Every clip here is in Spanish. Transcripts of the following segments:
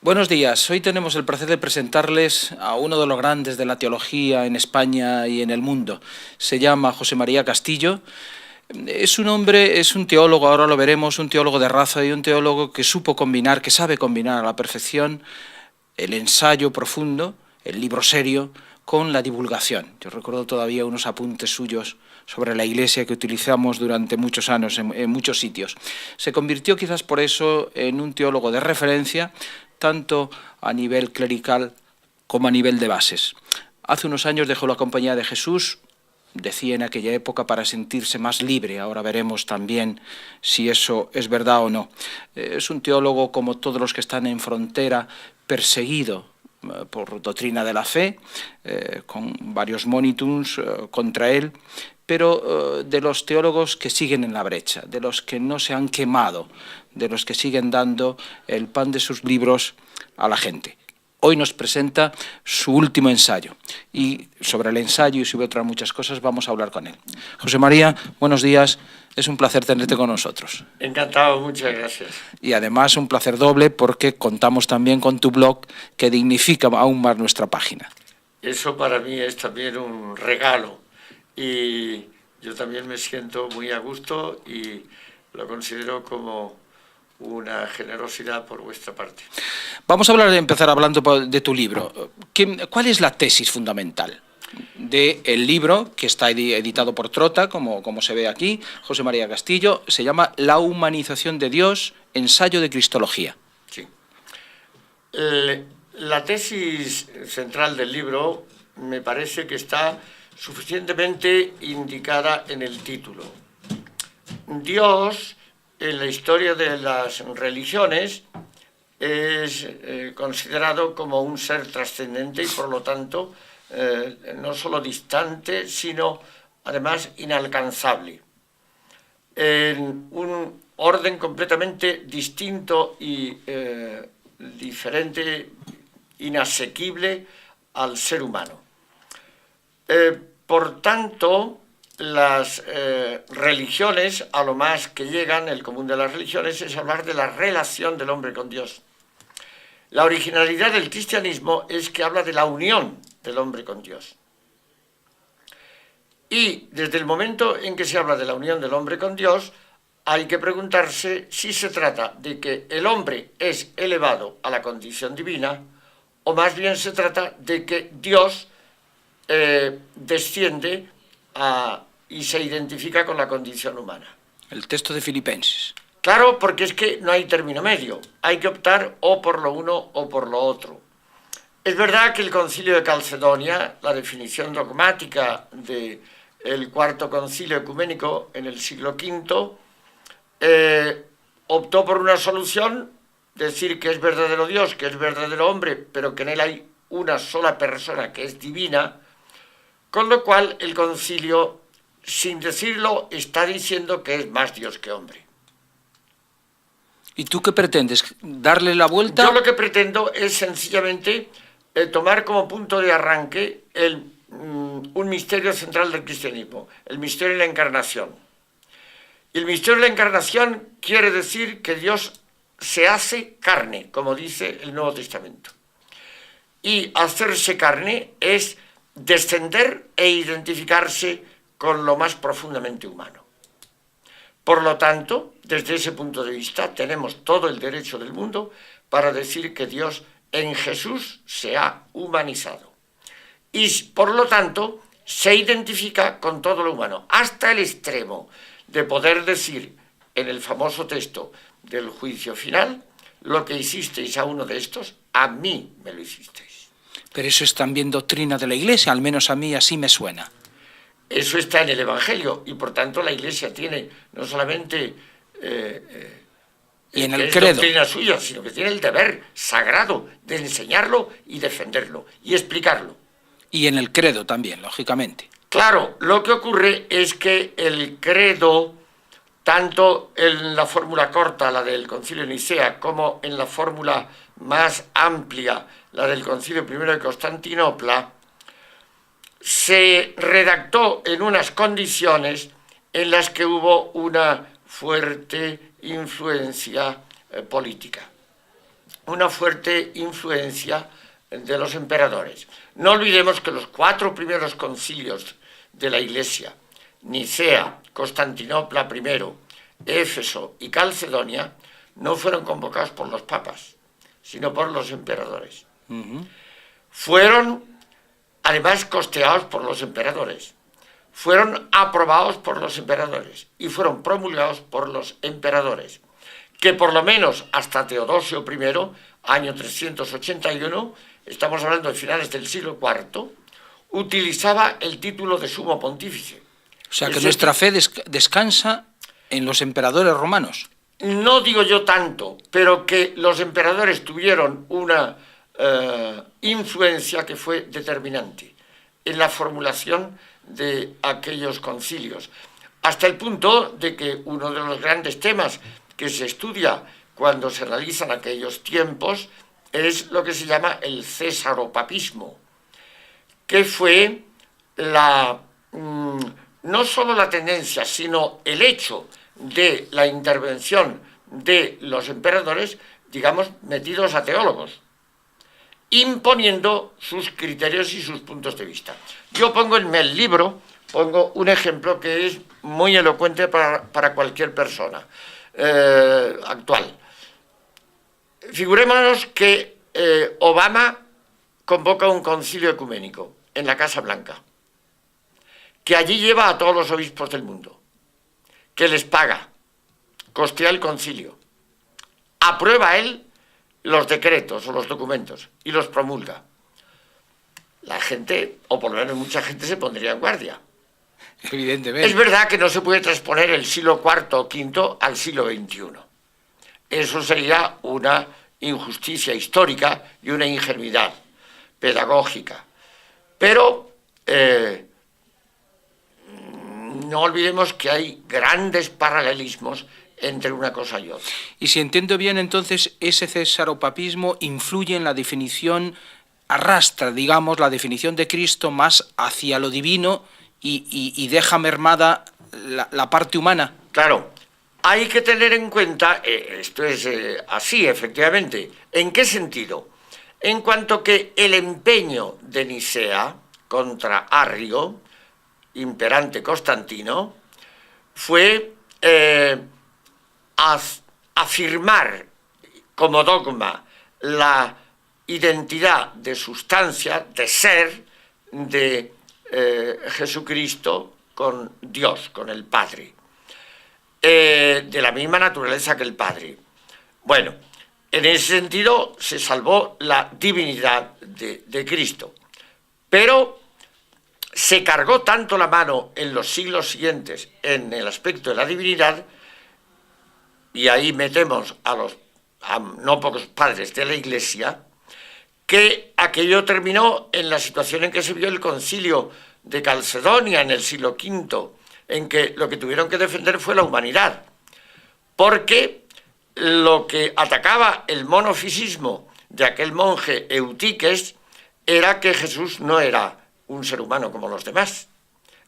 Buenos días. Hoy tenemos el placer de presentarles a uno de los grandes de la teología en España y en el mundo. Se llama José María Castillo. Es un hombre, es un teólogo, ahora lo veremos, un teólogo de raza y un teólogo que supo combinar, que sabe combinar a la perfección el ensayo profundo, el libro serio, con la divulgación. Yo recuerdo todavía unos apuntes suyos sobre la Iglesia que utilizamos durante muchos años en muchos sitios. Se convirtió quizás por eso en un teólogo de referencia, tanto a nivel clerical como a nivel de bases. Hace unos años dejó la Compañía de Jesús, decía en aquella época, para sentirse más libre. Ahora veremos también si eso es verdad o no. Es un teólogo, como todos los que están en frontera, perseguido por doctrina de la fe, con varios monitums contra él, pero de los teólogos que siguen en la brecha, de los que no se han quemado, de los que siguen dando el pan de sus libros a la gente. Hoy nos presenta su último ensayo y sobre el ensayo y sobre otras muchas cosas vamos a hablar con él. José María, buenos días, es un placer tenerte con nosotros. Encantado, muchas gracias. Y además un placer doble porque contamos también con tu blog que dignifica aún más nuestra página. Eso para mí es también un regalo y yo también me siento muy a gusto y lo considero como una generosidad por vuestra parte. Vamos a empezar hablando de tu libro. ¿Cuál es la tesis fundamental del libro que está editado por Trota, como se ve aquí, José María Castillo? Se llama La humanización de Dios, ensayo de cristología. Sí. La tesis central del libro me parece que está suficientemente indicada en el título. Dios, en la historia de las religiones, es considerado como un ser trascendente y por lo tanto no solo distante, sino además inalcanzable. En un orden completamente distinto y diferente, inasequible al ser humano. Por tanto, las religiones, a lo más que llegan, el común de las religiones, es hablar de la relación del hombre con Dios. La originalidad del cristianismo es que habla de la unión del hombre con Dios. Y desde el momento en que se habla de la unión del hombre con Dios, hay que preguntarse si se trata de que el hombre es elevado a la condición divina, o más bien se trata de que Dios desciende y se identifica con la condición humana. El texto de Filipenses. Claro, porque es que no hay término medio. Hay que optar o por lo uno o por lo otro. Es verdad que el Concilio de Calcedonia, la definición dogmática del Cuarto Concilio Ecuménico en el siglo V, optó por una solución, decir que es verdadero Dios, que es verdadero hombre, pero que en él hay una sola persona que es divina, con lo cual el concilio, sin decirlo, está diciendo que es más Dios que hombre. ¿Y tú qué pretendes? ¿Darle la vuelta? Yo lo que pretendo es sencillamente tomar como punto de arranque un misterio central del cristianismo, el misterio de la encarnación. Y el misterio de la encarnación quiere decir que Dios se hace carne, como dice el Nuevo Testamento. Y hacerse carne es descender e identificarse con lo más profundamente humano. Por lo tanto, desde ese punto de vista, tenemos todo el derecho del mundo para decir que Dios en Jesús se ha humanizado. Y por lo tanto, se identifica con todo lo humano, hasta el extremo de poder decir en el famoso texto del juicio final, lo que hicisteis a uno de estos, a mí me lo hicisteis. Pero eso es también doctrina de la Iglesia, al menos a mí así me suena. Eso está en el Evangelio y por tanto la Iglesia tiene no solamente y en el credo, doctrina suya, sino que tiene el deber sagrado de enseñarlo y defenderlo y explicarlo. Y en el credo también, lógicamente. Claro, lo que ocurre es que el credo, tanto en la fórmula corta, la del Concilio de Nicea, como en la fórmula más amplia, la del Concilio I de Constantinopla, se redactó en unas condiciones en las que hubo una fuerte influencia política. una fuerte influencia de los emperadores. No olvidemos que los 4 primeros concilios de la Iglesia, Nicea, Constantinopla I, Éfeso y Calcedonia, no fueron convocados por los papas, sino por los emperadores. Fueron, además, costeados por los emperadores. Fueron aprobados por los emperadores y fueron promulgados por los emperadores, que por lo menos hasta Teodosio I, año 381, estamos hablando de finales del siglo IV, utilizaba el título de sumo pontífice. O sea, que nuestra fe descansa en los emperadores romanos. No digo yo tanto, pero que los emperadores tuvieron una influencia que fue determinante en la formulación de aquellos concilios, hasta el punto de que uno de los grandes temas que se estudia cuando se realizan aquellos tiempos es lo que se llama el césaropapismo, que fue no solo la tendencia, sino el hecho de la intervención de los emperadores, digamos, metidos a teólogos, imponiendo sus criterios y sus puntos de vista. Yo pongo en el libro, pongo un ejemplo que es muy elocuente para cualquier persona actual. Figurémonos que Obama convoca un concilio ecuménico en la Casa Blanca, que allí lleva a todos los obispos del mundo, que les paga, costea el concilio, aprueba él los decretos o los documentos y los promulga. La gente, o por lo menos mucha gente, se pondría en guardia. Evidentemente. Es verdad que no se puede transponer el siglo IV o V al siglo XXI. Eso sería una injusticia histórica y una ingenuidad pedagógica. Pero no olvidemos que hay grandes paralelismos entre una cosa y otra. Y si entiendo bien, entonces, ese cesaropapismo influye en la definición, arrastra, digamos, la definición de Cristo más hacia lo divino y deja mermada la parte humana. Claro, hay que tener en cuenta, esto es así, efectivamente. ¿En qué sentido? En cuanto que el empeño de Nicea contra Arrio, imperante Constantino, fue afirmar como dogma la identidad de sustancia, de ser, de Jesucristo con Dios, con el Padre, de la misma naturaleza que el Padre. Bueno, en ese sentido se salvó la divinidad de Cristo, pero se cargó tanto la mano en los siglos siguientes en el aspecto de la divinidad, y ahí metemos a no pocos padres de la Iglesia, que aquello terminó en la situación en que se vio el concilio de Calcedonia en el siglo V, en que lo que tuvieron que defender fue la humanidad, porque lo que atacaba el monofisismo de aquel monje Eutiques era que Jesús no era un ser humano como los demás,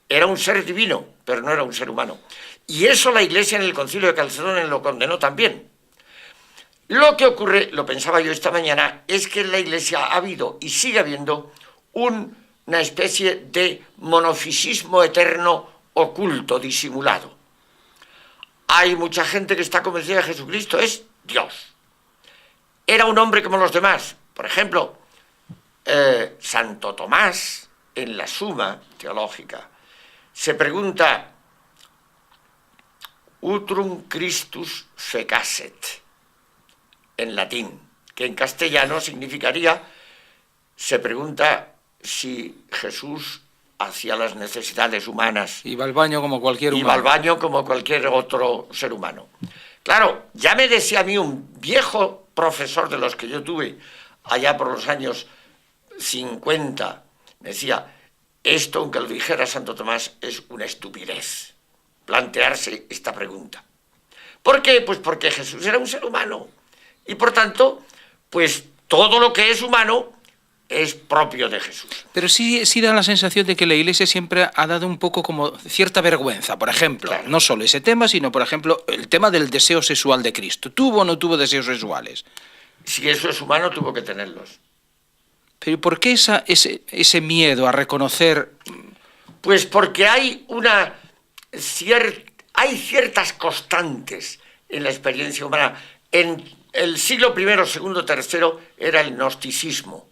era un ser divino, pero no era un ser humano. Y eso la Iglesia en el concilio de Calcedonia lo condenó también. Lo que ocurre, lo pensaba yo esta mañana, es que en la Iglesia ha habido y sigue habiendo una especie de monofisismo eterno oculto, disimulado. Hay mucha gente que está convencida de que Jesucristo es Dios. Era un hombre como los demás. Por ejemplo, Santo Tomás, en la Suma Teológica, se pregunta: Utrum Christus fecasset, en latín, que en castellano significaría, se pregunta si Jesús hacía las necesidades humanas. Iba al baño como cualquier humano. Iba al baño como cualquier otro ser humano. Claro, ya me decía a mí un viejo profesor de los que yo tuve allá por los años 50, me decía: esto, aunque lo dijera Santo Tomás, es una estupidez plantearse esta pregunta. ¿Por qué? Pues porque Jesús era un ser humano. Y por tanto, pues todo lo que es humano es propio de Jesús. Pero sí da la sensación de que la Iglesia siempre ha dado un poco como cierta vergüenza. Por ejemplo, claro, no solo ese tema, sino, por ejemplo, el tema del deseo sexual de Cristo. ¿Tuvo o no tuvo deseos sexuales? si eso es humano, tuvo que tenerlos. Pero ¿por qué ese miedo a reconocer? Pues porque hay hay ciertas constantes en la experiencia humana. En el siglo I, II, III era el gnosticismo,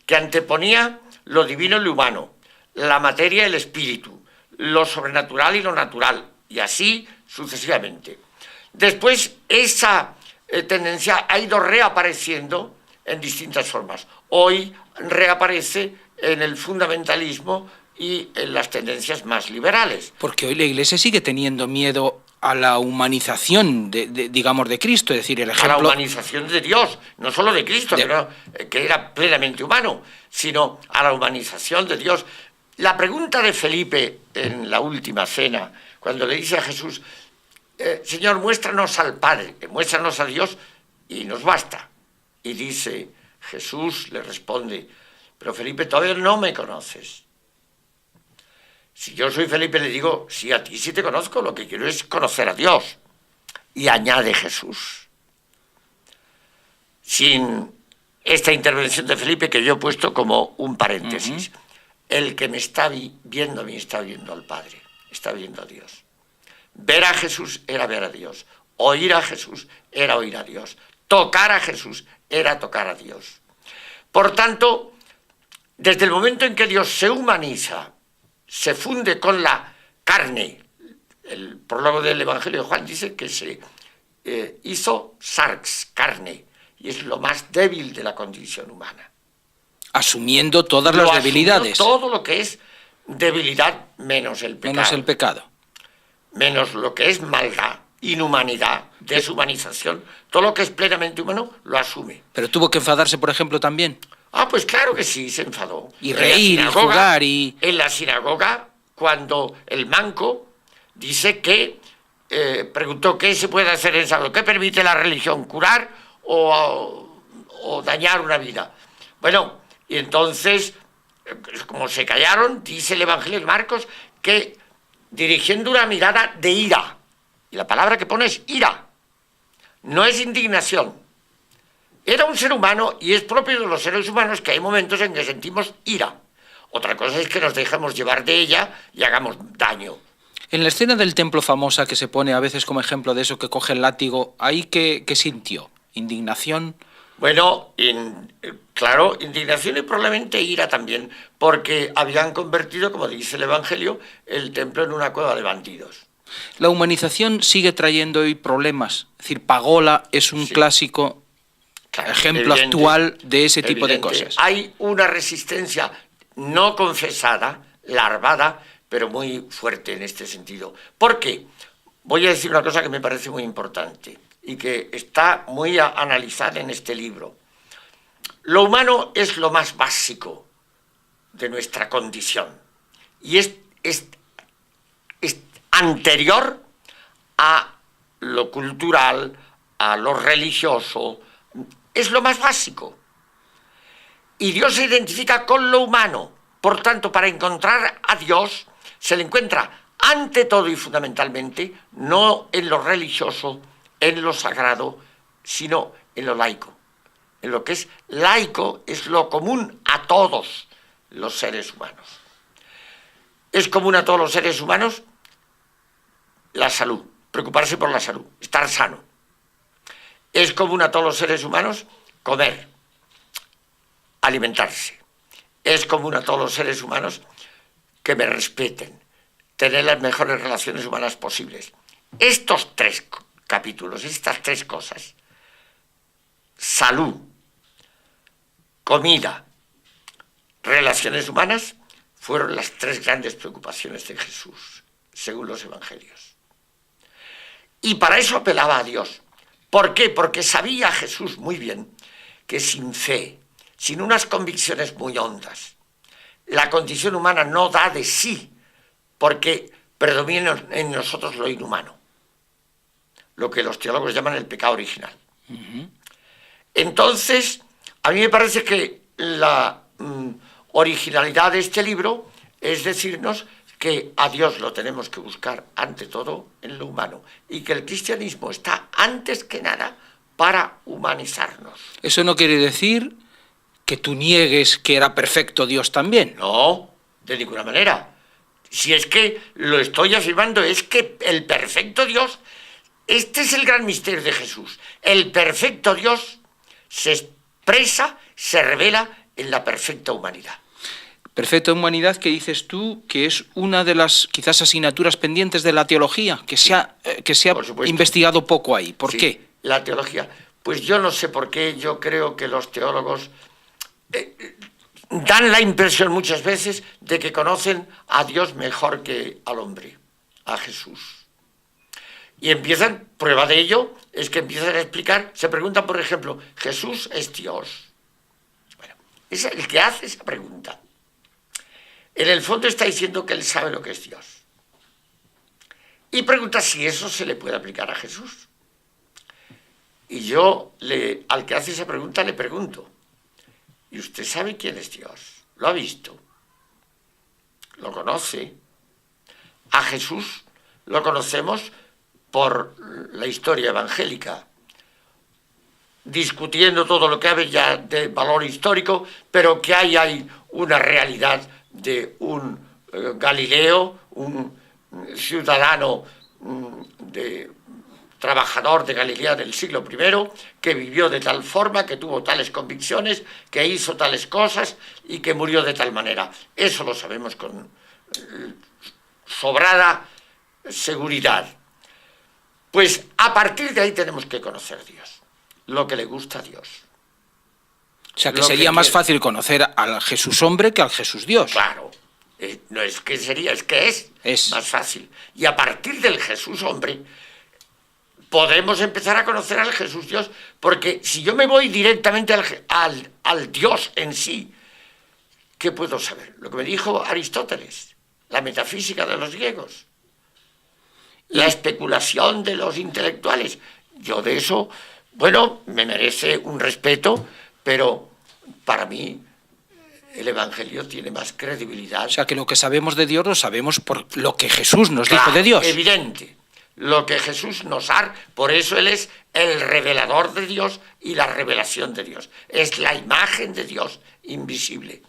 que anteponía lo divino y lo humano, la materia y el espíritu, lo sobrenatural y lo natural, y así sucesivamente. Después esa tendencia ha ido reapareciendo en distintas formas. Hoy reaparece en el fundamentalismo y en las tendencias más liberales. Porque hoy la Iglesia sigue teniendo miedo a la humanización, digamos, de Cristo, es decir, el ejemplo... A la humanización de Dios, no solo de Cristo, que era plenamente humano, sino a la humanización de Dios. La pregunta de Felipe en la última cena, cuando le dice a Jesús, Señor, muéstranos al Padre, muéstranos a Dios y nos basta. Y dice, Jesús le responde, pero Felipe, todavía no me conoces. Si yo soy Felipe, le digo, sí, a ti sí te conozco, lo que quiero es conocer a Dios. Y añade Jesús, sin esta intervención de Felipe que yo he puesto como un paréntesis, el que me está viendo a mí está viendo al Padre, está viendo a Dios. Ver a Jesús era ver a Dios, oír a Jesús era oír a Dios, tocar a Jesús era tocar a Dios. Por tanto, desde el momento en que Dios se humaniza, se funde con la carne, el prólogo del Evangelio de Juan dice que se hizo sarx, carne, y es lo más débil de la condición humana. Asumiendo todas las debilidades. Todo lo que es debilidad menos el pecado. Menos el pecado. Menos lo que es maldad, inhumanidad, deshumanización, todo lo que es plenamente humano lo asume. Pero tuvo que enfadarse, por ejemplo, también. Ah, pues claro que sí, se enfadó. Y reír, y jugar, y... En la sinagoga, cuando el manco dice que, preguntó qué se puede hacer en el sábado, qué permite la religión, curar o dañar una vida. Bueno, y entonces, como se callaron, dice el Evangelio de Marcos, que dirigiendo una mirada de ira, y la palabra que pone es ira, no es indignación. Era un ser humano y es propio de los seres humanos que hay momentos en que sentimos ira. Otra cosa es que nos dejemos llevar de ella y hagamos daño. En la escena del templo famosa que se pone a veces como ejemplo de eso, que coge el látigo, ¿ahí qué sintió? ¿Indignación? Bueno, claro, indignación y probablemente ira también, porque habían convertido, como dice el Evangelio, el templo en una cueva de bandidos. La humanización sigue trayendo hoy problemas. Es decir, Pagola es un clásico... Claro, ejemplo actual de ese tipo de cosas. Hay una resistencia no confesada, larvada, pero muy fuerte en este sentido. ¿Por qué? Voy a decir una cosa que me parece muy importante y que está muy analizada en este libro. Lo humano es lo más básico de nuestra condición y es anterior a lo cultural, a lo religioso. Es lo más básico. Y Dios se identifica con lo humano. Por tanto, para encontrar a Dios, se le encuentra ante todo y fundamentalmente, no en lo religioso, en lo sagrado, sino en lo laico. En lo que es laico es lo común a todos los seres humanos. Es común a todos los seres humanos la salud, preocuparse por la salud, estar sano. Es común a todos los seres humanos comer, alimentarse. Es común a todos los seres humanos que me respeten, tener las mejores relaciones humanas posibles. Estos tres capítulos, estas tres cosas, salud, comida, relaciones humanas, fueron las tres grandes preocupaciones de Jesús, según los evangelios. Y para eso apelaba a Dios. ¿Por qué? Porque sabía Jesús muy bien que sin fe, sin unas convicciones muy hondas, la condición humana no da de sí, porque predomina en nosotros lo inhumano, lo que los teólogos llaman el pecado original. Entonces, a mí me parece que la originalidad de este libro es decirnos que a Dios lo tenemos que buscar ante todo en lo humano y que el cristianismo está antes que nada para humanizarnos. Eso no quiere decir que tú niegues que era perfecto Dios también. No, de ninguna manera. Si es que lo estoy afirmando, es que el perfecto Dios, este es el gran misterio de Jesús. El perfecto Dios se expresa, se revela en la perfecta humanidad. Perfecta humanidad que dices tú que es una de las quizás asignaturas pendientes de la teología, que se ha investigado poco ahí. ¿Por qué? La teología. Pues yo no sé por qué, yo creo que los teólogos dan la impresión muchas veces de que conocen a Dios mejor que al hombre, a Jesús. Y empiezan, prueba de ello, es que empiezan a explicar, se preguntan, por ejemplo, ¿Jesús es Dios? Bueno, es el que hace esa pregunta. En el fondo está diciendo que él sabe lo que es Dios. Y pregunta si eso se le puede aplicar a Jesús. Y yo, al que hace esa pregunta, le pregunto, ¿y usted sabe quién es Dios? ¿Lo ha visto? ¿Lo conoce? A Jesús lo conocemos por la historia evangélica, discutiendo todo lo que hay ya de valor histórico, pero que hay una realidad de un Galileo, un ciudadano trabajador de Galilea del siglo I, que vivió de tal forma, que tuvo tales convicciones, que hizo tales cosas y que murió de tal manera. Eso lo sabemos con sobrada seguridad. Pues a partir de ahí tenemos que conocer a Dios, lo que le gusta a Dios. O sea, que sería más fácil conocer al Jesús hombre que al Jesús Dios. Claro, no es que sería, es que es más fácil. Y a partir del Jesús hombre podemos empezar a conocer al Jesús Dios, porque si yo me voy directamente al Dios en sí, ¿qué puedo saber? Lo que me dijo Aristóteles, la metafísica de los griegos, la especulación de los intelectuales. Yo de eso, bueno, me merece un respeto, pero para mí el Evangelio tiene más credibilidad. O sea, que lo que sabemos de Dios lo sabemos por lo que Jesús nos dijo de Dios. Evidente. Lo que Jesús nos ha, por eso Él es el revelador de Dios y la revelación de Dios. Es la imagen de Dios invisible.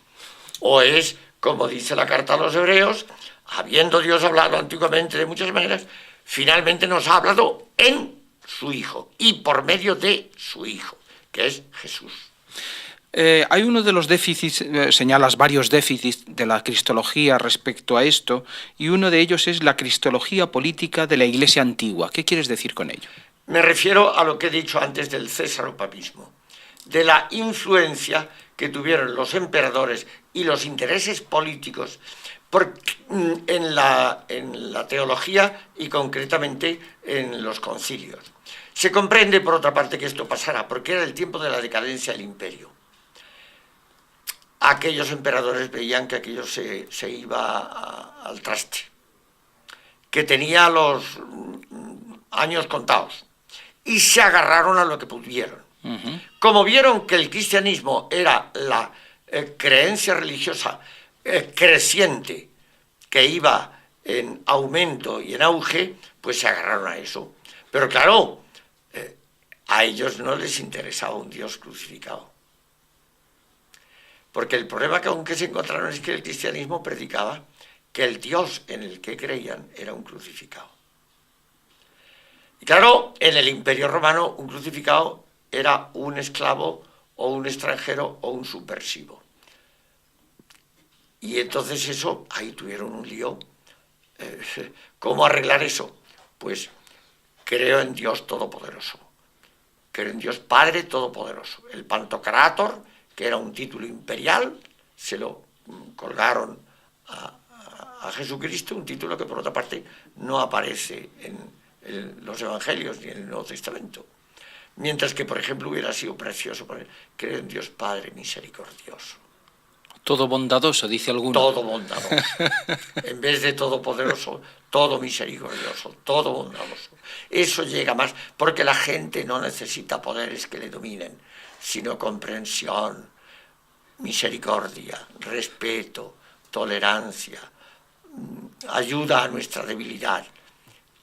O es, como dice la carta a los Hebreos, habiendo Dios hablado antiguamente de muchas maneras, finalmente nos ha hablado en su Hijo y por medio de su Hijo, que es Jesús. Hay uno de los déficits, señalas varios déficits de la cristología respecto a esto, y uno de ellos es la cristología política de la Iglesia antigua. ¿Qué quieres decir con ello? Me refiero a lo que he dicho antes del césaropapismo, de la influencia que tuvieron los emperadores y los intereses políticos en la teología y concretamente en los concilios. Se comprende, por otra parte, que esto pasara, porque era el tiempo de la decadencia del imperio. Aquellos emperadores veían que aquello se iba al traste, que tenía los años contados, y se agarraron a lo que pudieron. Como vieron que el cristianismo era la creencia religiosa creciente, que iba en aumento y en auge, pues se agarraron a eso. Pero claro, a ellos no les interesaba un Dios crucificado. Porque el problema con que se encontraron es que el cristianismo predicaba que el Dios en el que creían era un crucificado. Y claro, en el Imperio Romano un crucificado era un esclavo o un extranjero o un subversivo. Y entonces eso, ahí tuvieron un lío. ¿Cómo arreglar eso? Pues creo en Dios Todopoderoso. Creo en Dios Padre Todopoderoso. El Pantocrátor, que era un título imperial, se lo colgaron a Jesucristo, un título que por otra parte no aparece en los Evangelios ni en el Nuevo Testamento. Mientras que, por ejemplo, hubiera sido precioso poner, creo en Dios Padre misericordioso. Todo bondadoso, dice alguno. Todo bondadoso. En vez de todopoderoso, todo misericordioso, todo bondadoso. Eso llega más, porque la gente no necesita poderes que le dominen, sino comprensión, misericordia, respeto, tolerancia, ayuda a nuestra debilidad.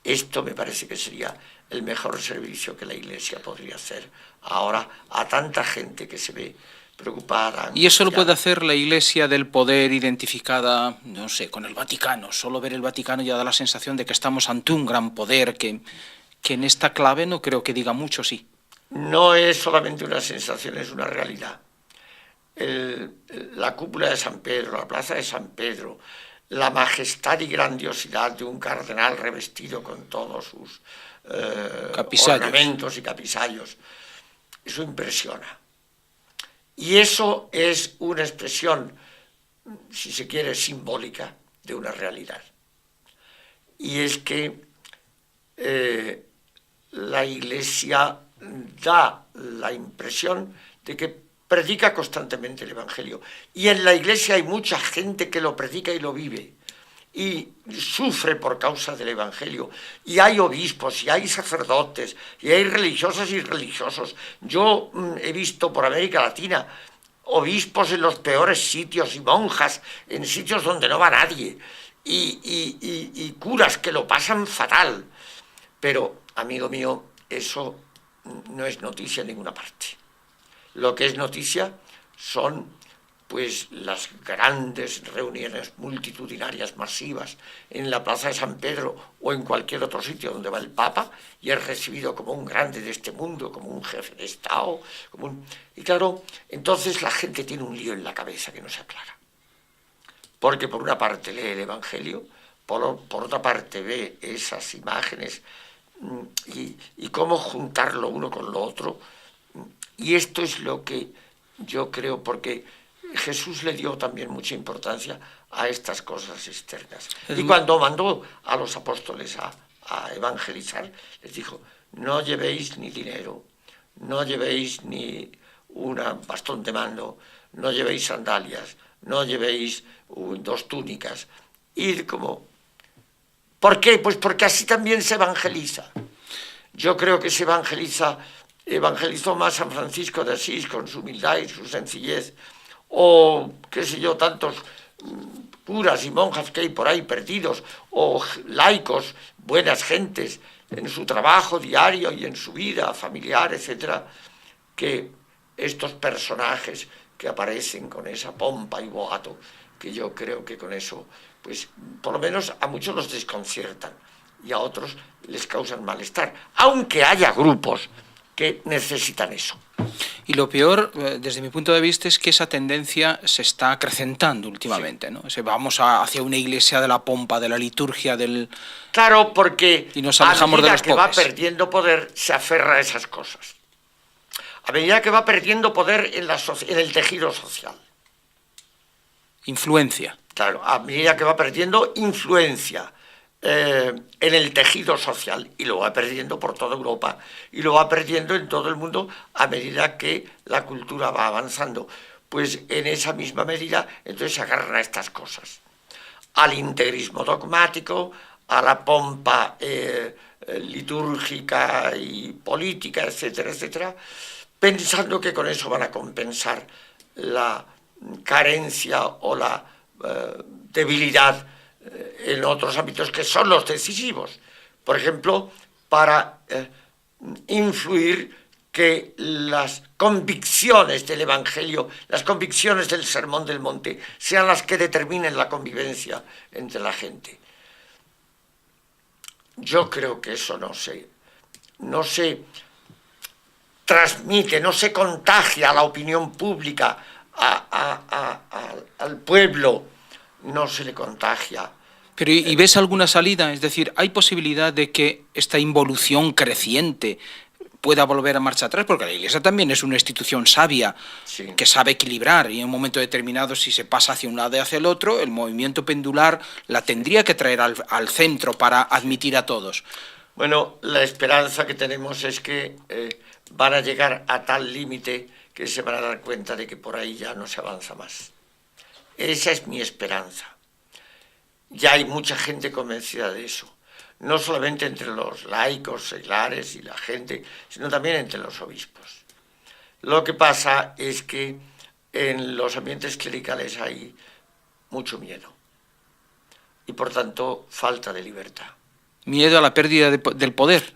Esto me parece que sería el mejor servicio que la Iglesia podría hacer ahora a tanta gente que se ve preocupada. ¿Y eso lo puede hacer la Iglesia del poder identificada, no sé, con el Vaticano? Solo ver el Vaticano ya da la sensación de que estamos ante un gran poder que en esta clave no creo que diga mucho, sí. No es solamente una sensación, es una realidad. La cúpula de San Pedro, la plaza de San Pedro, la majestad y grandiosidad de un cardenal revestido con todos sus ornamentos y capisallos, eso impresiona. Y eso es una expresión, si se quiere, simbólica de una realidad. Y es que la Iglesia da la impresión de que predica constantemente el Evangelio. Y en la Iglesia hay mucha gente que lo predica y lo vive. Y sufre por causa del Evangelio. Y hay obispos, y hay sacerdotes, y hay religiosas y religiosos. Yo he visto por América Latina obispos en los peores sitios y monjas en sitios donde no va nadie. Y curas que lo pasan fatal. Pero, amigo mío, eso no es noticia en ninguna parte. Lo que es noticia son pues las grandes reuniones multitudinarias masivas en la plaza de San Pedro o en cualquier otro sitio donde va el Papa y es recibido como un grande de este mundo, como un jefe de Estado, y claro, entonces la gente tiene un lío en la cabeza que no se aclara. Porque por una parte lee el Evangelio, por otra parte ve esas imágenes y cómo juntarlo uno con lo otro. Y esto es lo que yo creo, porque Jesús le dio también mucha importancia a estas cosas externas. Y cuando mandó a los apóstoles a evangelizar, les dijo, no llevéis ni dinero, no llevéis ni un bastón de mando, no llevéis sandalias, no llevéis 2 túnicas. Id como... ¿Por qué? Pues porque así también se evangeliza. Yo creo que se evangelizó más San Francisco de Asís con su humildad y su sencillez, o qué sé yo, tantos curas y monjas que hay por ahí perdidos, o laicos, buenas gentes, en su trabajo diario y en su vida familiar, etcétera, que estos personajes que aparecen con esa pompa y boato, que yo creo que con eso, pues por lo menos a muchos los desconciertan y a otros les causan malestar, aunque haya grupos que necesitan eso. Y lo peor, desde mi punto de vista, es que esa tendencia se está acrecentando últimamente, sí. ¿No? Vamos hacia una iglesia de la pompa, de la liturgia, del... Claro, porque y nos alejamos de los que pobres. Va perdiendo poder, se aferra a esas cosas. A medida que va perdiendo poder en el tejido social. Influencia. Claro, a medida que va perdiendo influencia en el tejido social, y lo va perdiendo por toda Europa y lo va perdiendo en todo el mundo a medida que la cultura va avanzando. Pues en esa misma medida entonces se agarran a estas cosas, al integrismo dogmático, a la pompa litúrgica y política, etcétera, etcétera, pensando que con eso van a compensar la carencia o la debilidad en otros ámbitos que son los decisivos. Por ejemplo, para influir que las convicciones del Evangelio, las convicciones del Sermón del Monte, sean las que determinen la convivencia entre la gente. Yo creo que eso no se transmite, no se contagia a la opinión pública, al pueblo, no se le contagia. Pero ¿y ves alguna salida? Es decir, ¿hay posibilidad de que esta involución creciente pueda volver a marcha atrás? Porque la Iglesia también es una institución sabia, sí, que sabe equilibrar, y en un momento determinado, si se pasa hacia un lado y hacia el otro, el movimiento pendular la tendría que traer al centro para admitir a todos. Bueno, la esperanza que tenemos es que van a llegar a tal límite que se van a dar cuenta de que por ahí ya no se avanza más. Esa es mi esperanza. Ya hay mucha gente convencida de eso, no solamente entre los laicos, seglares y la gente, sino también entre los obispos. Lo que pasa es que en los ambientes clericales hay mucho miedo y por tanto falta de libertad. Miedo a la pérdida del poder.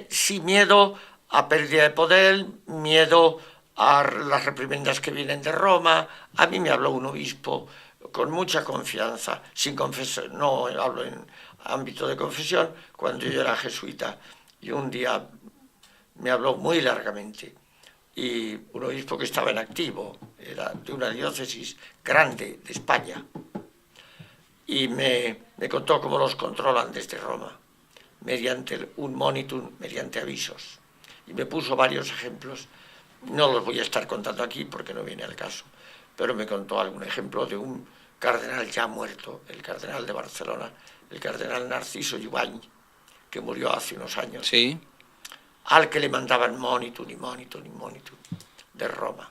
sí, miedo a pérdida de poder, miedo a las reprimendas que vienen de Roma. A mí me habló un obispo con mucha confianza, sin confesar, no hablo en ámbito de confesión, cuando yo era jesuita, y un día me habló muy largamente, y un obispo que estaba en activo, era de una diócesis grande de España, y me contó cómo los controlan desde Roma, mediante un monitum, mediante avisos, y me puso varios ejemplos. No los voy a estar contando aquí porque no viene al caso, pero me contó algún ejemplo de un cardenal ya muerto, el cardenal de Barcelona, el cardenal Narciso Jubany, que murió hace unos años, Sí. al que le mandaban monitum y monitum y monitum de Roma,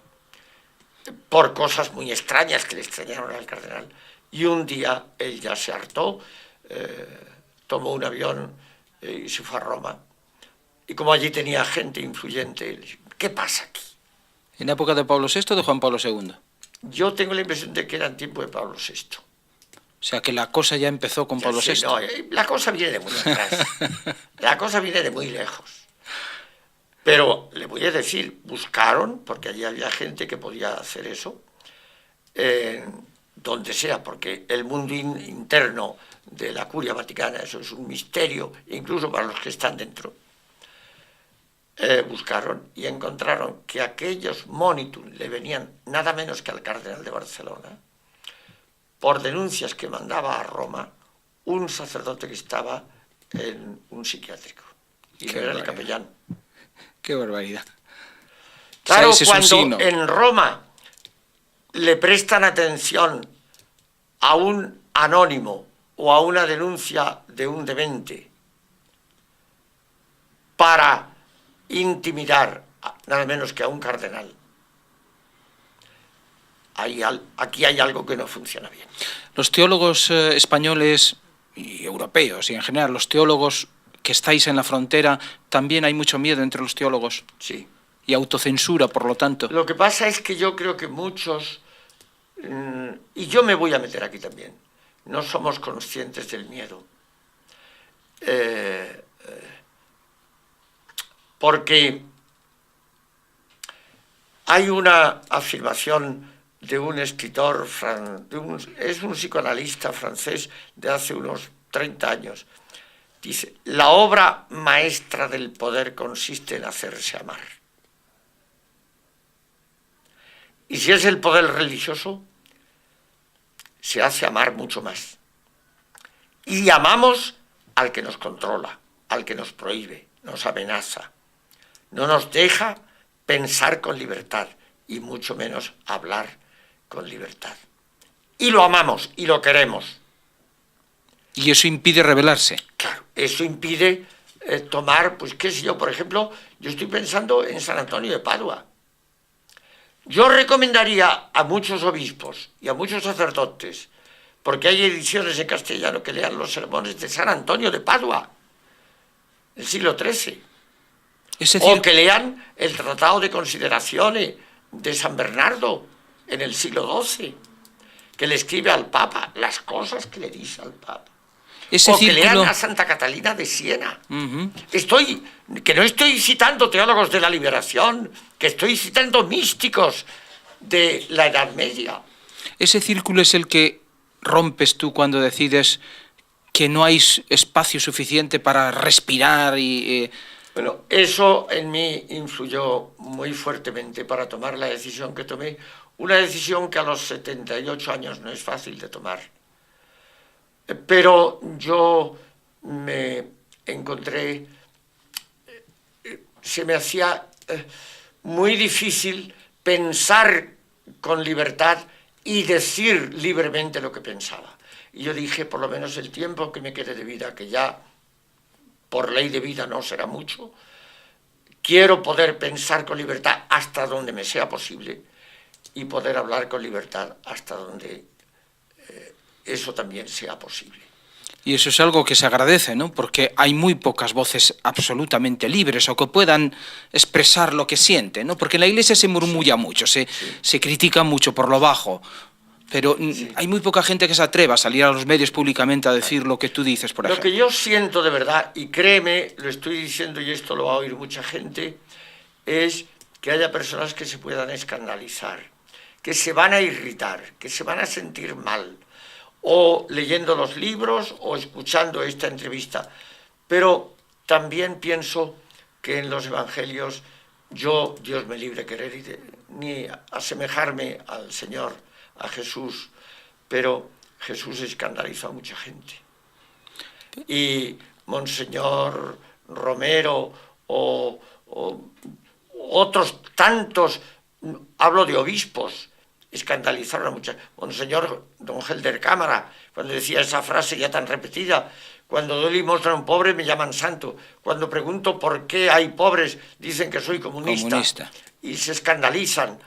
por cosas muy extrañas que le extrañaron al cardenal. Y un día él ya se hartó, tomó un avión y se fue a Roma. Y como allí tenía gente influyente, él dijo, ¿qué pasa aquí? ¿En época de Pablo VI o de Juan Pablo II? Yo tengo la impresión de que era en tiempo de Pablo VI. O sea, que la cosa ya empezó con Pablo Sí, VI. no, la cosa viene de muy atrás. La cosa viene de muy lejos. Pero le voy a decir, buscaron, porque allí había gente que podía hacer eso, donde sea, porque el mundo interno de la Curia Vaticana, eso es un misterio, incluso para los que están dentro. Buscaron y encontraron que aquellos monitum le venían nada menos que al cardenal de Barcelona por denuncias que mandaba a Roma un sacerdote que estaba en un psiquiátrico y no era el capellán. Qué barbaridad. Claro, o sea, cuando en Roma le prestan atención a un anónimo o a una denuncia de un demente para intimidar nada menos que a un cardenal, aquí hay algo que no funciona bien. Los teólogos españoles y europeos y en general los teólogos que estáis en la frontera, también hay mucho miedo entre los teólogos. Sí. Y autocensura, por lo tanto. Lo que pasa es que yo creo que muchos, y yo me voy a meter aquí también, no somos conscientes del miedo. Porque hay una afirmación de un escritor, es un psicoanalista francés de hace unos 30 años. Dice, la obra maestra del poder consiste en hacerse amar. Y si es el poder religioso, se hace amar mucho más. Y amamos al que nos controla, al que nos prohíbe, nos amenaza. No nos deja pensar con libertad y mucho menos hablar con libertad. Y lo amamos y lo queremos. Y eso impide rebelarse. Claro, eso impide tomar, pues qué sé yo, por ejemplo, yo estoy pensando en San Antonio de Padua. Yo recomendaría a muchos obispos y a muchos sacerdotes, porque hay ediciones en castellano, que lean los sermones de San Antonio de Padua, del siglo XIII. O que lean el Tratado de Consideraciones de San Bernardo en el siglo XII, que le escribe al Papa las cosas que le dice al Papa. Que lean a Santa Catalina de Siena. Que no estoy citando teólogos de la liberación, que estoy citando místicos de la Edad Media. Ese círculo es el que rompes tú cuando decides que no hay espacio suficiente para respirar y... Bueno, eso en mí influyó muy fuertemente para tomar la decisión que tomé, una decisión que a los 78 años no es fácil de tomar. Pero yo me encontré, se me hacía muy difícil pensar con libertad y decir libremente lo que pensaba. Y yo dije, por lo menos el tiempo que me quede de vida, que ya por ley de vida no será mucho, quiero poder pensar con libertad hasta donde me sea posible y poder hablar con libertad hasta donde eso también sea posible. Y eso es algo que se agradece, ¿no? Porque hay muy pocas voces absolutamente libres o que puedan expresar lo que sienten, ¿no? Porque en la Iglesia se murmulla mucho, se critica mucho por lo bajo. Pero Sí. hay muy poca gente que se atreva a salir a los medios públicamente a decir lo que tú dices, por Lo ejemplo. que yo siento de verdad, y créeme, lo estoy diciendo y esto lo va a oír mucha gente, es que haya personas que se puedan escandalizar, que se van a irritar, que se van a sentir mal, o leyendo los libros o escuchando esta entrevista. Pero también pienso que en los evangelios yo, Dios me libre querer ni asemejarme al Señor, a Jesús, pero Jesús escandalizó a mucha gente. Y Monseñor Romero o otros tantos, hablo de obispos, escandalizaron a muchas. Monseñor Don Helder Cámara, cuando decía esa frase ya tan repetida, cuando doy limosna a un pobre me llaman santo, cuando pregunto por qué hay pobres dicen que soy comunista. Y se escandalizan.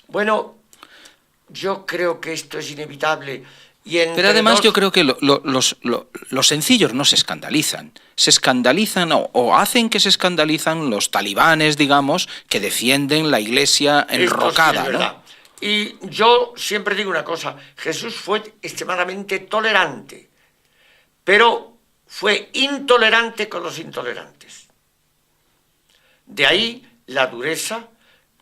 Bueno, yo creo que esto es inevitable. Pero además yo creo que los sencillos no se escandalizan. Se escandalizan o hacen que se escandalizan los talibanes, digamos, que defienden la iglesia enrocada, sí, ¿no? Y yo siempre digo una cosa, Jesús fue extremadamente tolerante, pero fue intolerante con los intolerantes. De ahí la dureza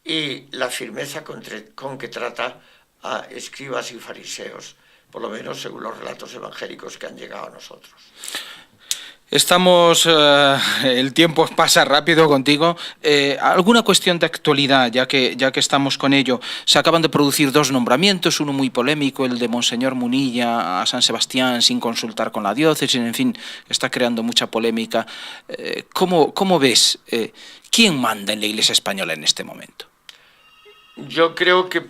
y la firmeza con que trata a escribas y fariseos, por lo menos según los relatos evangélicos que han llegado a nosotros. Estamos, el tiempo pasa rápido contigo. ¿Alguna cuestión de actualidad, ya que estamos con ello? Se acaban de producir 2 nombramientos, uno muy polémico, el de Monseñor Munilla a San Sebastián sin consultar con la diócesis, en fin, está creando mucha polémica. ¿Cómo ves? ¿Quién manda en la Iglesia española en este momento? Yo creo que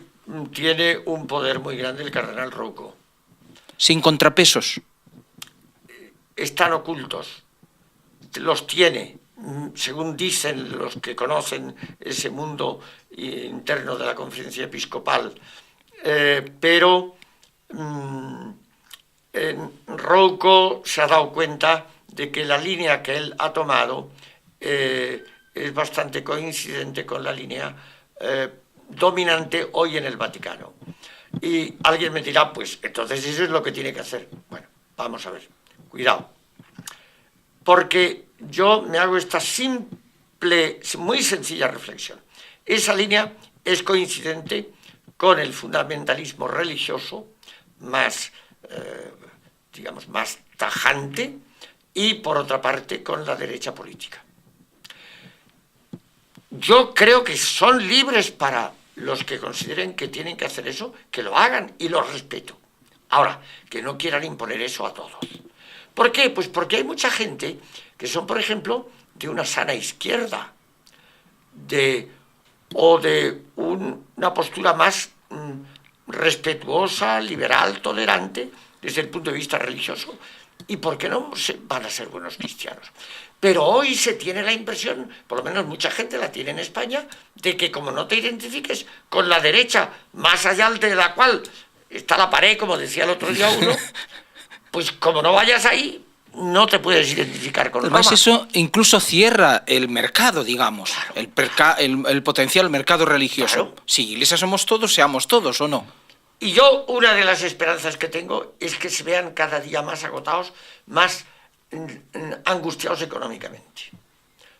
tiene un poder muy grande el cardenal Rouco. ¿Sin contrapesos? Están ocultos, los tiene, según dicen los que conocen ese mundo interno de la conferencia episcopal, pero Rouco se ha dado cuenta de que la línea que él ha tomado es bastante coincidente con la línea dominante hoy en el Vaticano. Y alguien me dirá, pues entonces eso es lo que tiene que hacer. Bueno, vamos a ver. Cuidado, porque yo me hago esta simple, muy sencilla reflexión. Esa línea es coincidente con el fundamentalismo religioso más, digamos, más tajante y, por otra parte, con la derecha política. Yo creo que son libres para los que consideren que tienen que hacer eso, que lo hagan y lo respeto. Ahora, que no quieran imponer eso a todos. ¿Por qué? Pues porque hay mucha gente que son, por ejemplo, de una sana izquierda, o de una postura más respetuosa, liberal, tolerante, desde el punto de vista religioso. ¿Y por qué no van a ser buenos cristianos? Pero hoy se tiene la impresión, por lo menos mucha gente la tiene en España, de que como no te identifiques con la derecha, más allá de la cual está la pared, como decía el otro día uno, pues como no vayas ahí, no te puedes identificar con Roma. Además, eso incluso cierra el mercado, digamos, claro. el potencial mercado religioso. Claro. Si iglesia somos todos, seamos todos, ¿o no? Y yo, una de las esperanzas que tengo es que se vean cada día más agotados, más angustiados económicamente.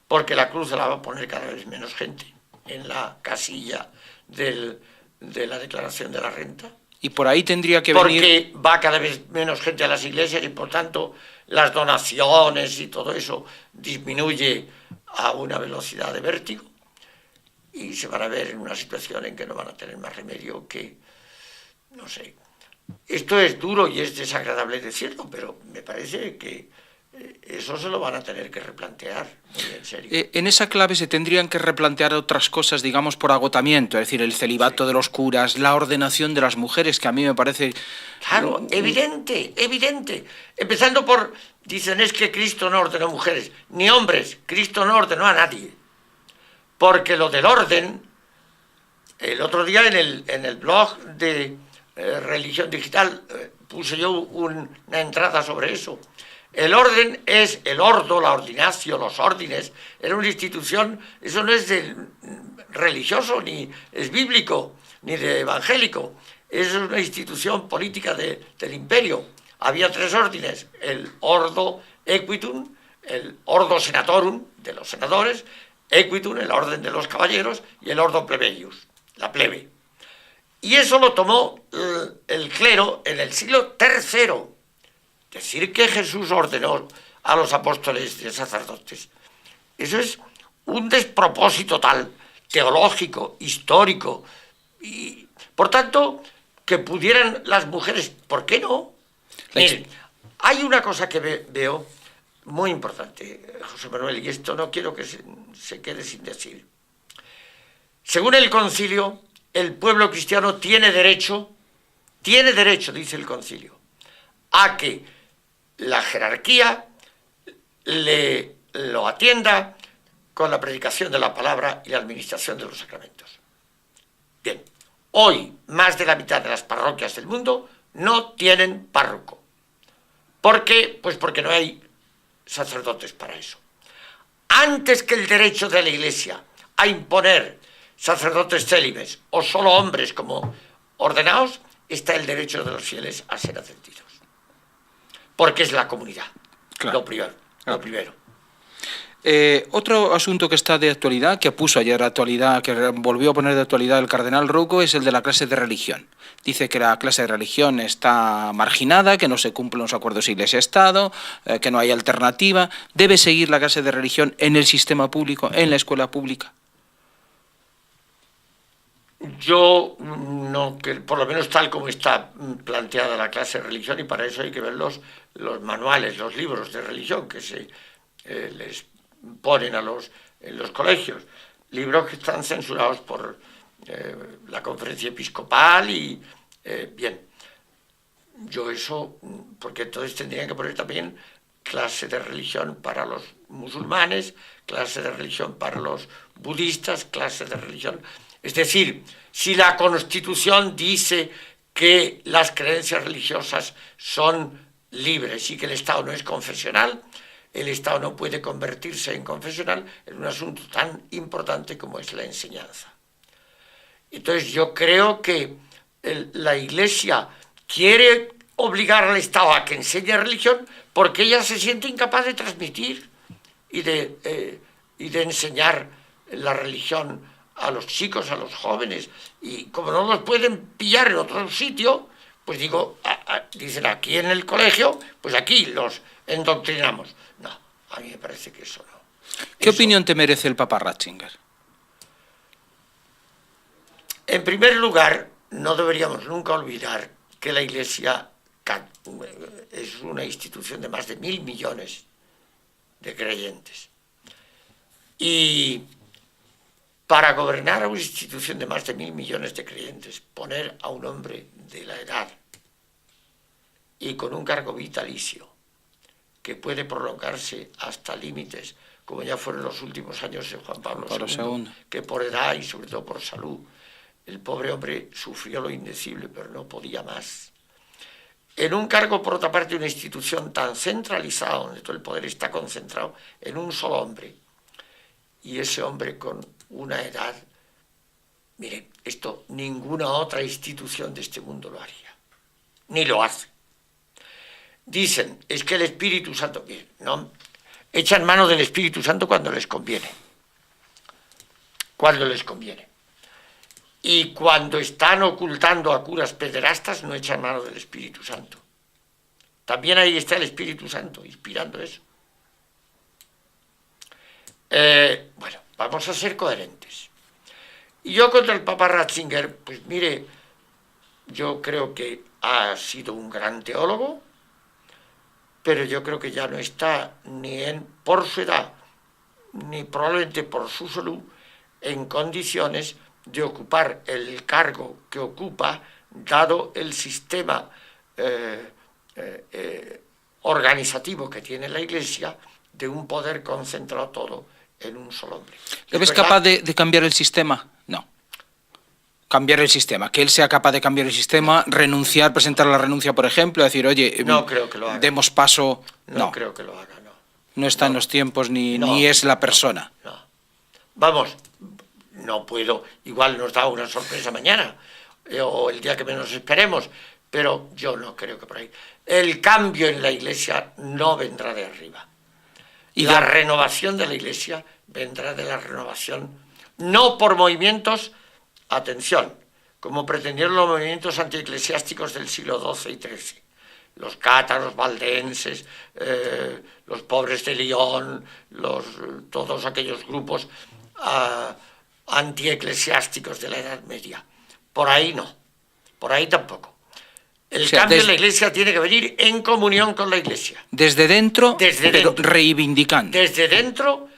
Porque la cruz la va a poner cada vez menos gente en la casilla de la declaración de la renta. Y por ahí tendría que venir... venir... Porque va cada vez menos gente a las iglesias y, por tanto, las donaciones y todo eso disminuye a una velocidad de vértigo. Y se van a ver en una situación en que no van a tener más remedio que, no sé. Esto es duro y es desagradable decirlo, pero me parece que eso se lo van a tener que replantear, muy en serio. En esa clave se tendrían que replantear otras cosas, digamos, por agotamiento, es decir, el celibato de los curas, la ordenación de las mujeres, que a mí me parece... Claro, evidente. Empezando por, dicen, es que Cristo no ordenó mujeres, ni hombres, Cristo no ordenó a nadie. Porque lo del orden, el otro día en el blog de Religión Digital puse yo una entrada sobre eso. El orden es el ordo, la ordinatio, los órdenes, era una institución, eso no es religioso ni es bíblico. ni de evangélico. Es una institución política del imperio. Había 3 órdenes: el ordo equitum, el ordo senatorum, de los senadores, equitum, el orden de los caballeros, y el ordo plebeius, la plebe. Y eso lo tomó el clero en el siglo III. Decir que Jesús ordenó a los apóstoles y sacerdotes, eso es un despropósito tal, teológico, histórico, y por tanto, que pudieran las mujeres, ¿por qué no? Miren, hay una cosa que veo muy importante, José Manuel, y esto no quiero que se quede sin decir. Según el concilio, el pueblo cristiano tiene derecho, dice el concilio, a que la jerarquía lo atienda con la predicación de la palabra y la administración de los sacramentos. Bien, hoy más de la mitad de las parroquias del mundo no tienen párroco. ¿Por qué? Pues porque no hay sacerdotes para eso. Antes que el derecho de la Iglesia a imponer sacerdotes célibes o solo hombres como ordenados, está el derecho de los fieles a ser atendidos. Porque es la comunidad, claro. Lo primero. Otro asunto que está de actualidad, que puso ayer actualidad, que volvió a poner de actualidad el cardenal Rouco, es el de la clase de religión. Dice que la clase de religión está marginada, que no se cumplen los acuerdos Iglesia-Estado, que no hay alternativa. ¿Debe seguir la clase de religión en el sistema público, en la escuela pública? Yo no, que por lo menos tal como está planteada la clase de religión, y para eso hay que ver los manuales, los libros de religión que se les ponen en los colegios, libros que están censurados por la Conferencia Episcopal y bien, yo eso, porque entonces tendrían que poner también clase de religión para los musulmanes, clase de religión para los budistas, clase de religión. Es decir, si la Constitución dice que las creencias religiosas son libres y que el Estado no es confesional, el Estado no puede convertirse en confesional en un asunto tan importante como es la enseñanza. Entonces yo creo que la Iglesia quiere obligar al Estado a que enseñe religión porque ella se siente incapaz de transmitir y de enseñar la religión a los chicos, a los jóvenes, y como no los pueden pillar en otro sitio, pues dicen aquí en el colegio, pues aquí los endoctrinamos. No, a mí me parece que eso no. ¿Qué opinión te merece el Papa Ratzinger? En primer lugar, no deberíamos nunca olvidar que la Iglesia es una institución de más de 1.000 millones de creyentes. Y para gobernar a una institución de más de 1.000 millones de creyentes, poner a un hombre de la edad y con un cargo vitalicio que puede prolongarse hasta límites, como ya fueron los últimos años de Juan Pablo II, que por edad y sobre todo por salud, el pobre hombre sufrió lo indecible, pero no podía más. En un cargo, por otra parte, una institución tan centralizada, donde todo el poder está concentrado en un solo hombre, y ese hombre con una edad, mire, esto ninguna otra institución de este mundo lo haría, ni lo hace. Dicen, es que el Espíritu Santo, bien, no, echan mano del Espíritu Santo cuando les conviene, y cuando están ocultando a curas pederastas no echan mano del Espíritu Santo. También ahí está el Espíritu Santo inspirando eso. Bueno, vamos a ser coherentes. Y yo contra el Papa Ratzinger, pues mire, yo creo que ha sido un gran teólogo, pero yo creo que ya no está ni por su edad, ni probablemente por su salud, en condiciones de ocupar el cargo que ocupa, dado el sistema organizativo que tiene la Iglesia, de un poder concentrado todo en un solo hombre. ¿Eres capaz de cambiar el sistema? No. Cambiar el sistema, que él sea capaz de cambiar el sistema, renunciar, presentar la renuncia, por ejemplo, decir, oye, no creo que lo haga. Demos paso. No creo que lo haga, no. No está en los tiempos ni es la persona. No. Vamos, no puedo, igual nos da una sorpresa mañana, o el día que menos esperemos, pero yo no creo que por ahí. El cambio en la Iglesia no vendrá de arriba. Y la renovación de la Iglesia vendrá de la renovación, no por movimientos, atención, como pretendieron los movimientos antieclesiásticos del siglo XII y XIII. Los cátaros, valdenses, los pobres de Lyon, todos aquellos grupos antieclesiásticos de la Edad Media. Por ahí no, por ahí tampoco. El cambio en la Iglesia tiene que venir en comunión con la Iglesia. Desde dentro, pero reivindicando. Desde dentro,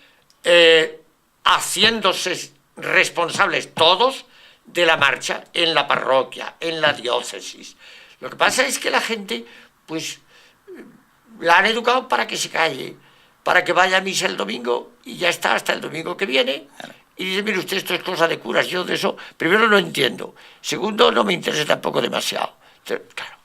haciéndose responsables todos de la marcha en la parroquia, en la diócesis. Lo que pasa es que la gente, pues, la han educado para que se calle, para que vaya a misa el domingo y ya está hasta el domingo que viene. Y dice, mire usted, esto es cosa de curas, yo de eso, primero no entiendo, segundo no me interesa tampoco demasiado. Entonces, claro.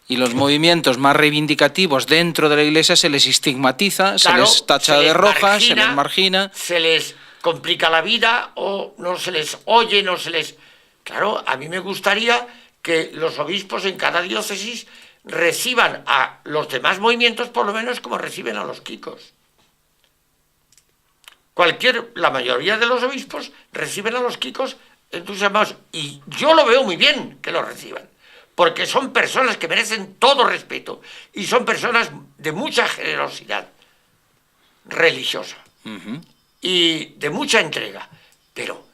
Y los movimientos más reivindicativos dentro de la Iglesia se les estigmatiza, claro, se les tacha de rojas, se les margina. Se les complica la vida o no se les oye, no se les... Claro, a mí me gustaría que los obispos en cada diócesis reciban a los demás movimientos por lo menos como reciben a los quicos. La mayoría de los obispos reciben a los quicos entusiasmados y yo lo veo muy bien que lo reciban, porque son personas que merecen todo respeto y son personas de mucha generosidad religiosa y de mucha entrega, pero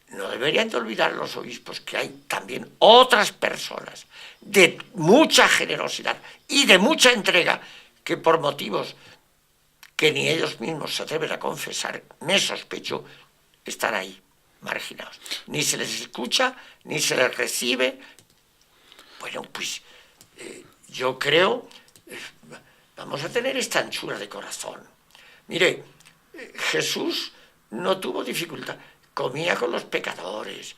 no deberían de olvidar los obispos que hay también otras personas de mucha generosidad y de mucha entrega que por motivos que ni ellos mismos se atreven a confesar, me sospecho, están ahí, marginados. Ni se les escucha, ni se les recibe. Bueno, pues yo creo, vamos a tener esta anchura de corazón. Mire, Jesús no tuvo dificultad, comía con los pecadores,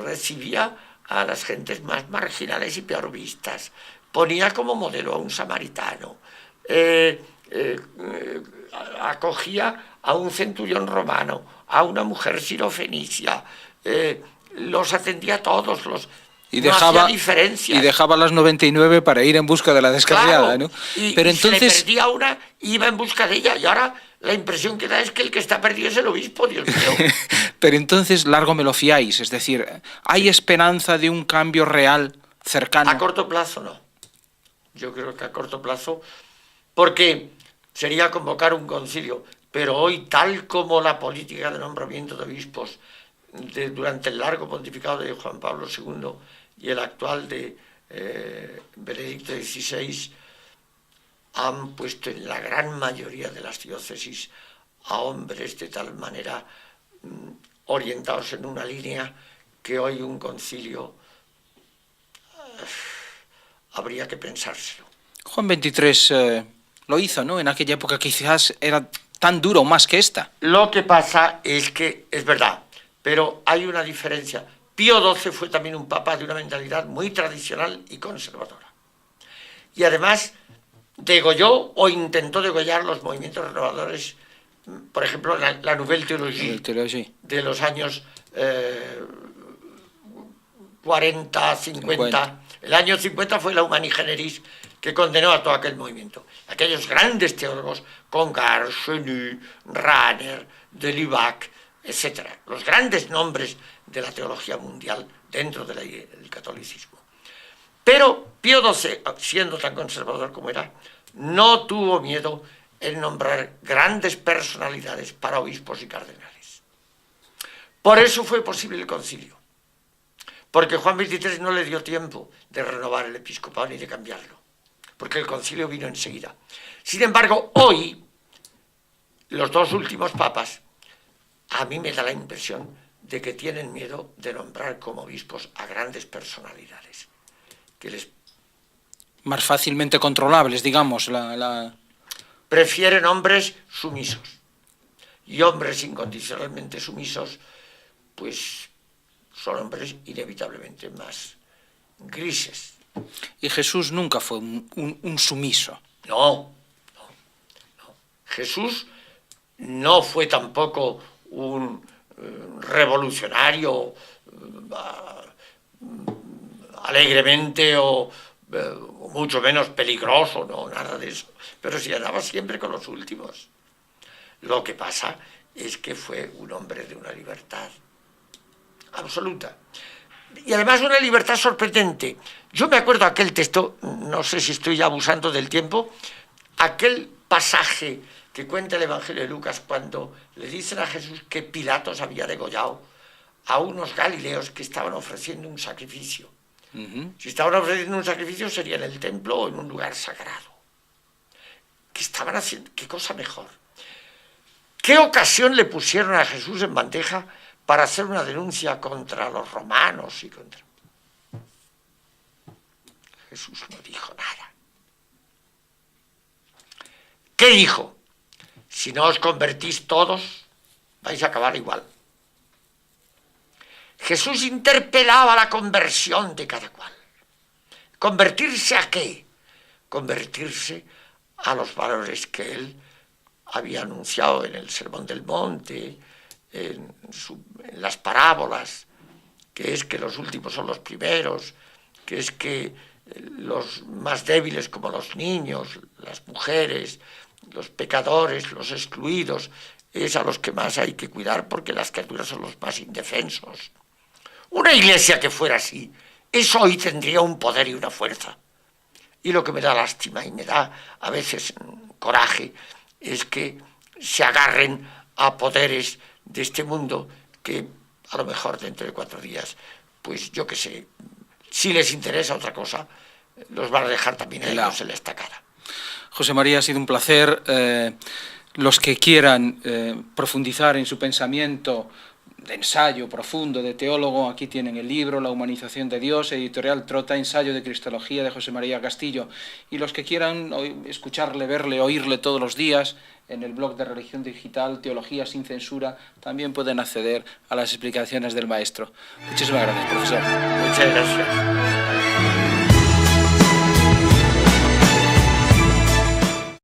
recibía a las gentes más marginales y peor vistas, ponía como modelo a un samaritano, acogía a un centurión romano, a una mujer sirofenicia, los atendía a todos, no hacía diferencias. Y dejaba las 99 para ir en busca de la descarriada, claro, ¿no? Pero entonces se le perdía una, iba en busca de ella, y ahora la impresión que da es que el que está perdido es el obispo, Dios mío. Pero entonces largo me lo fiáis, es decir, ¿hay esperanza de un cambio real, cercano? A corto plazo no. Yo creo que a corto plazo, porque sería convocar un concilio, pero hoy, tal como la política de nombramiento de obispos durante el largo pontificado de Juan Pablo II y el actual de Benedicto XVI, han puesto en la gran mayoría de las diócesis a hombres de tal manera orientados en una línea que hoy un concilio habría que pensárselo. Juan XXIII lo hizo, ¿no? En aquella época quizás era tan duro o más que esta. Lo que pasa es que, es verdad, pero hay una diferencia. Pío XII fue también un papa de una mentalidad muy tradicional y conservadora. Y además degolló o intentó degollar los movimientos renovadores, por ejemplo, la Nouvelle Théologie de los años 40, 50. El año 50 fue la Humani Generis que condenó a todo aquel movimiento. Aquellos grandes teólogos, Congar, Chenu, Rahner, Delibac, etc. Los grandes nombres de la teología mundial dentro del catolicismo. Pero Pío XII, siendo tan conservador como era, no tuvo miedo en nombrar grandes personalidades para obispos y cardenales. Por eso fue posible el concilio, porque Juan XXIII no le dio tiempo de renovar el episcopado ni de cambiarlo, porque el concilio vino enseguida. Sin embargo, hoy, los dos últimos papas, a mí me da la impresión de que tienen miedo de nombrar como obispos a grandes personalidades, que les... Más fácilmente controlables, digamos. Prefieren hombres sumisos. Y hombres incondicionalmente sumisos, pues son hombres inevitablemente más grises. Y Jesús nunca fue un sumiso. No. Jesús no fue tampoco un revolucionario, alegremente o mucho menos peligroso, no, nada de eso, pero se andaba siempre con los últimos. Lo que pasa es que fue un hombre de una libertad absoluta. Y además una libertad sorprendente. Yo me acuerdo aquel texto, no sé si estoy abusando del tiempo, aquel pasaje que cuenta el Evangelio de Lucas cuando le dicen a Jesús que Pilatos había degollado a unos galileos que estaban ofreciendo un sacrificio. Si estaban ofreciendo un sacrificio sería en el templo o en un lugar sagrado. ¿Qué estaban haciendo? ¿Qué cosa mejor? ¿Qué ocasión le pusieron a Jesús en bandeja para hacer una denuncia contra los romanos y contra... Jesús no dijo nada. ¿Qué dijo? Si no os convertís todos, vais a acabar igual. Jesús interpelaba la conversión de cada cual. ¿Convertirse a qué? Convertirse a los valores que él había anunciado en el Sermón del Monte, en las parábolas, que es que los últimos son los primeros, que es que los más débiles como los niños, las mujeres, los pecadores, los excluidos, es a los que más hay que cuidar porque las criaturas son los más indefensos. Una iglesia que fuera así, eso hoy tendría un poder y una fuerza. Y lo que me da lástima y me da a veces coraje es que se agarren a poderes de este mundo que a lo mejor dentro de 4 días, pues yo qué sé, si les interesa otra cosa, los van a dejar también a ellos en la estacada. José María, ha sido un placer. Los que quieran profundizar en su pensamiento de ensayo profundo, de teólogo, aquí tienen el libro La humanización de Dios, editorial Trota, ensayo de Cristología de José María Castillo. Y los que quieran escucharle, verle, oírle todos los días, en el blog de Religión Digital, Teología sin Censura, también pueden acceder a las explicaciones del maestro. Muchísimas gracias, profesor. Muchas gracias.